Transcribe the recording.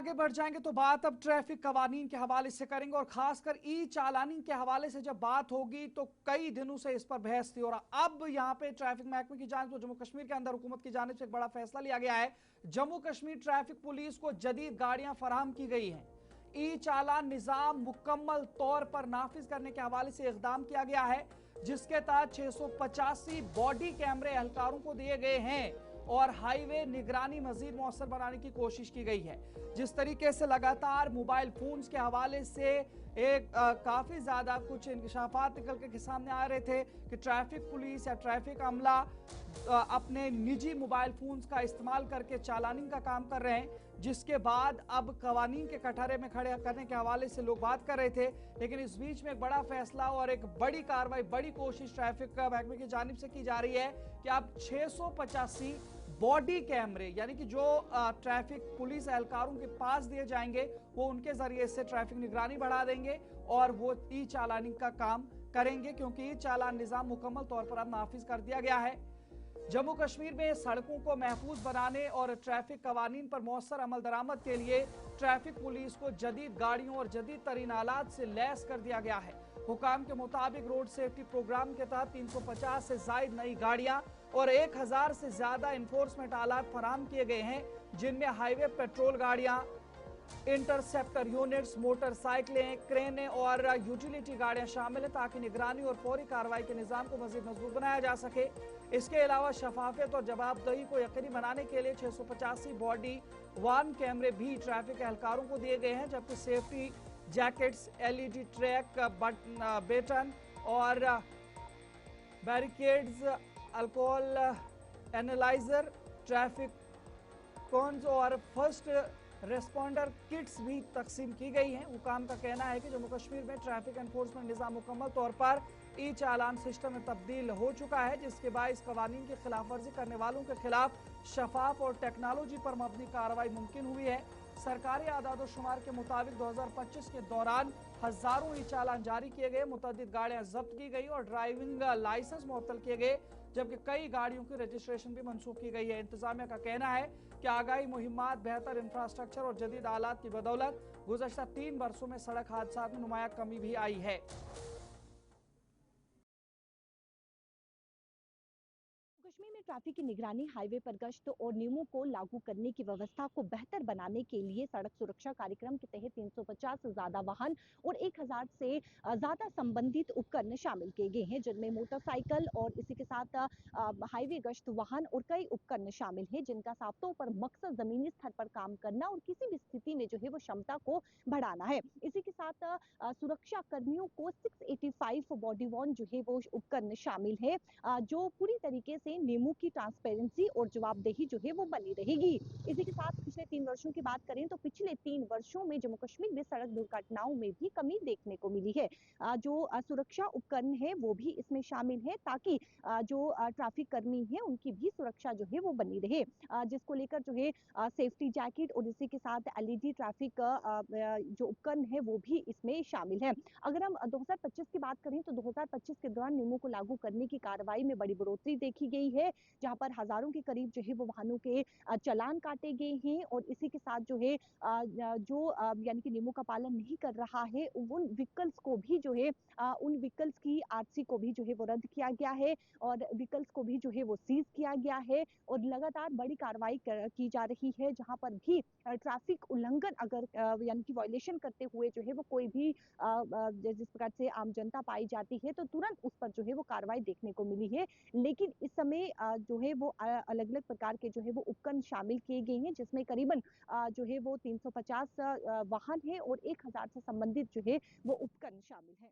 आगे बढ़ जाएंगे तो बात अब ट्रैफिक कवानीन के हवाले से करेंगे और खासकर ई चालानी के हवाले से जब बात होगी तो कई दिनों से इस पर बहस थी और अब यहां पे ट्रैफिक महकमे की जानिब से जम्मू कश्मीर के अंदर हुकूमत की जानिब से एक बड़ा फैसला लिया गया है। जम्मू कश्मीर ट्रैफिक पुलिस को जदीद गाड़ियां फराहम की गई हैं। ई चालान निजाम मुकम्मल तौर पर नाफिज करने के हवाले से इकदाम किया गया है, जिसके तहत 685 बॉडी कैमरे एहलकारों को दिए गए हैं और हाईवे निगरानी मजीद मौसर बनाने की कोशिश की गई है। जिस तरीके से लगातार मोबाइल फोन्स के हवाले से एक काफी ज्यादा कुछ इंकशाफात निकल के सामने आ रहे थे कि ट्रैफिक पुलिस या ट्रैफिक अमला अपने निजी मोबाइल फोन्स का इस्तेमाल करके चालानिंग का काम कर रहे हैं, जिसके बाद अब कवानीन के कटहरे में खड़े करने के हवाले से लोग बात कर रहे थे। लेकिन इस बीच में एक बड़ा फैसला और एक बड़ी कार्रवाई, बड़ी कोशिश ट्रैफिक महकमे की जानिब से की जा रही है कि अब 685 बॉडी कैमरे यानी कि जो ट्रैफिक पुलिस एहलकारों के पास दिए जाएंगे वो उनके जरिए से ट्रैफिक निगरानी बढ़ा देंगे और वो ई चालानी का काम करेंगे, क्योंकि ई चालान निजाम मुकम्मल तौर पर अब नाफिज कर दिया गया है। जम्मू कश्मीर में सड़कों को महफूज बनाने और ट्रैफिक कवानीन पर मौसर अमल दरामद के लिए ट्रैफिक पुलिस को जदीद गाड़ियों और जदीद तरीन आलात से लैस कर दिया गया है। हुकाम के मुताबिक रोड सेफ्टी प्रोग्राम के तहत 350 से जायद नई गाड़ियां और 1000 से ज्यादा इन्फोर्समेंट आलात फराहम किए गए हैं, जिनमें हाईवे पेट्रोल गाड़ियां, इंटरसेप्टर यूनिट्स, मोटरसाइकिलें, क्रेनें और यूटिलिटी गाड़ियां शामिल हैं, ताकि निगरानी और फौरी कार्रवाई के निजाम को मजीद मजबूत बनाया जा सके। इसके अलावा शफाफियत और जवाबदेही को यकीनी बनाने के लिए 685 बॉडी वार्न कैमरे भी ट्रैफिक एहलकारों को दिए गए हैं, जबकि safety jackets, LED track baton और barricades, alcohol analyser, traffic cones और फर्स्ट रेस्पॉन्डर किट्स भी तकसीम की गई हैं। हुकाम का कहना है कि जम्मू कश्मीर में ट्रैफिक एनफोर्समेंट निजाम मुकम्मल तौर पर ई चालान सिस्टम में तब्दील हो चुका है, जिसके बायस कवानीन की खिलाफ वर्जी करने वालों के खिलाफ शफाफ और टेक्नोलॉजी पर मबनी कार्रवाई मुमकिन हुई है। सरकारी आदाद शुमार के मुताबिक 2025 के दौरान हजारों ई चालान जारी किए गए, मुतअद्दिद गाड़ियां जब्त की गई और ड्राइविंग लाइसेंस मुअत्तल किए गए, जबकि कई गाड़ियों की रजिस्ट्रेशन भी मनसूख की गई है। इंतजामिया का कहना है कि आगाही मुहिम्मात, बेहतर इंफ्रास्ट्रक्चर और जदीद आलात की बदौलत गुज़श्ता 3 बरसों में सड़क हादसा में नुमाया कमी भी आई है। कश्मीर में ट्रैफिक की निगरानी, हाईवे पर गश्त और नियमों को लागू करने की व्यवस्था को बेहतर बनाने के लिए सड़क सुरक्षा कार्यक्रम के तहत 350 से ज्यादा वाहन और 1000 से ज्यादा संबंधित उपकरण शामिल किए गए हैं, जिनमें मोटरसाइकिल और इसी के साथ हाईवे गश्त वाहन और कई उपकरण शामिल हैं, जिनका साफ तौर पर मकसद जमीनी स्तर पर काम करना और किसी भी स्थिति में जो है वो क्षमता को बढ़ाना है। इसी के साथ सुरक्षा कर्मियों को 685 बॉडी वॉर्न जो है वो उपकरण शामिल है, जो पूरी तरीके से नियमों की ट्रांसपेरेंसी और जवाबदेही जो है वो बनी रहेगी। इसी के साथ पिछले 3 वर्षों की बात करें तो पिछले 3 वर्षों में जम्मू कश्मीर में सड़क दुर्घटनाओं में भी कमी देखने को मिली है। जो सुरक्षा उपकरण है वो भी इसमें शामिल है, ताकि जो ट्रैफिक कर्मी है उनकी भी सुरक्षा जो है वो बनी रहे, जिसको लेकर जो है सेफ्टी जैकेट और इसी के साथ एलईडी ट्रैफिक जो उपकरण है वो भी इसमें शामिल है। अगर हम 2025 की बात करें तो 2025 के दौरान नियमों को लागू करने की कार्रवाई में बड़ी बढ़ोतरी देखी गई है, जहां पर हजारों के करीब जो है वो वाहनों के चालान काटे गए हैं और इसी के साथ जो है जो यानी कि नियमों का पालन नहीं कर रहा है उन व्हीकल्स को भी जो है उन व्हीकल्स की आरसी को भी जो है वो रद्द किया गया है और व्हीकल्स को भी जो है वो सीज किया गया है और लगातार बड़ी कार्रवाई की जा रही है, जहां पर भी ट्रैफिक उल्लंघन अगर यानी कि वायलेशन करते हुए जो है वो कोई भी जिस प्रकार से आम जनता पाई जाती है तो तुरंत उस पर जो है वो कार्रवाई देखने को मिली है। लेकिन इस समय जो है वो अलग अलग प्रकार के जो है वो उपकरण शामिल किए गए हैं, जिसमें करीबन जो है वो 350 वाहन है और 1000 से संबंधित जो है वो उपकरण शामिल है।